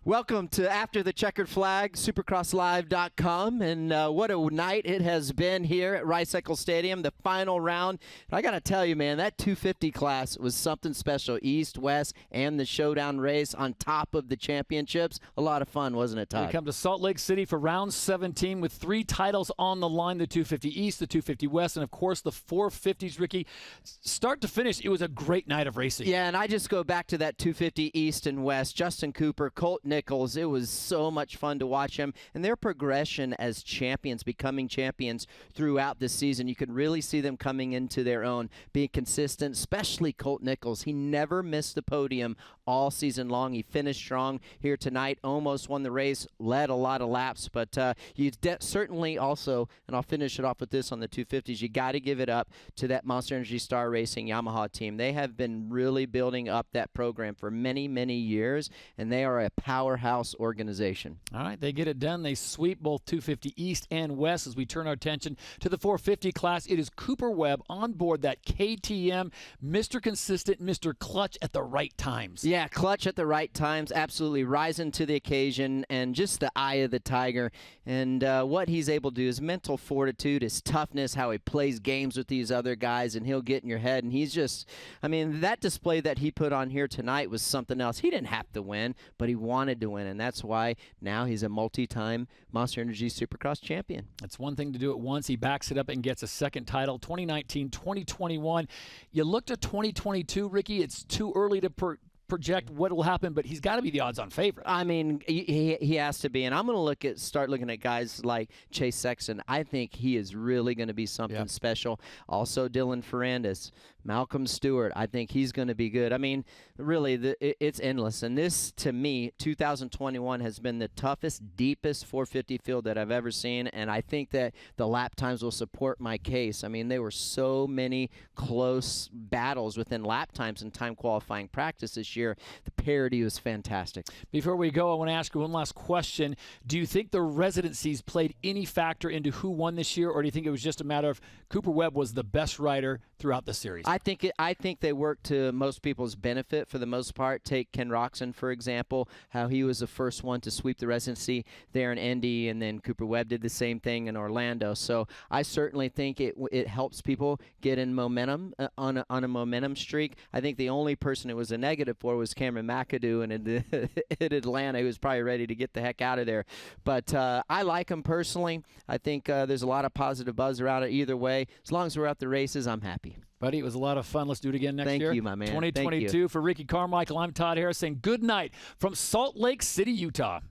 Welcome to After the Checkered Flag, supercrosslive.com, and what a night it has been here at Rice-Eccles Stadium, the final round. I got to tell you, man, that 250 class was something special. East, West, and the showdown race on top of the championships. A lot of fun, wasn't it, Todd? We come to Salt Lake City for round 17 with 3 titles on the line, the 250 East, the 250 West, and, of course, the 450s, Ricky. Start to finish, it was a great night of racing. Yeah, and I just go back to that 250 East and West. Justin Cooper, Colt Nichols, it was so much fun to watch him, and their progression as champions, becoming champions throughout the season. You could really see them coming into their own, being consistent, especially Colt Nichols. He never missed the podium all season long. He finished strong here tonight, almost won the race, led a lot of laps, but you certainly also, and I'll finish it off with this on the 250s, you got to give it up to that Monster Energy Star Racing Yamaha team. They have been really building up that program for many, many years, and they are a powerhouse organization. All right, they get it done. They sweep both 250 East and West. As we turn our attention to the 450 class, it is Cooper Webb on board that KTM, Mr. Consistent, Mr. Clutch at the right times. Yeah, clutch at the right times, absolutely rising to the occasion, and just the eye of the tiger. And what he's able to do, his mental fortitude, his toughness, how he plays games with these other guys, and he'll get in your head. And he's just, I mean, that display that he put on here tonight was something else. He didn't have to win, but he wanted to win, and that's why now he's a multi-time Monster Energy Supercross champion. It's one thing to do it once. He backs it up and gets a second title, 2019, 2021. You looked at 2022, Ricky. It's too early to project what will happen, but he's got to be the odds-on favorite. I mean, he has to be, and I'm going to start looking at guys like Chase Sexton. I think he is really going to be something special. Also, Dylan Ferrandis, Malcolm Stewart. I think he's going to be good. I mean, really, it's endless. And this, to me, 2021 has been the toughest, deepest 450 field that I've ever seen, and I think that the lap times will support my case. I mean, there were so many close battles within lap times and time qualifying practice this year. The parity was fantastic. Before we go, I want to ask you one last question. Do you think the residencies played any factor into who won this year, or do you think it was just a matter of Cooper Webb was the best rider throughout the series? I think they worked to most people's benefit for the most part. Take Ken Roczen, for example, how he was the first one to sweep the residency there in Indy, and then Cooper Webb did the same thing in Orlando. So I certainly think it helps people get in momentum on a momentum streak. I think the only person it was a negative for was Cameron McAdoo in Atlanta, who was probably ready to get the heck out of there. But I like him personally. I think there's a lot of positive buzz around it either way. As long as we're at the races, I'm happy. Buddy, it was a lot of fun. Let's do it again next year. Thank you, my man. 2022. For Ricky Carmichael, I'm Todd Harris saying good night from Salt Lake City, Utah.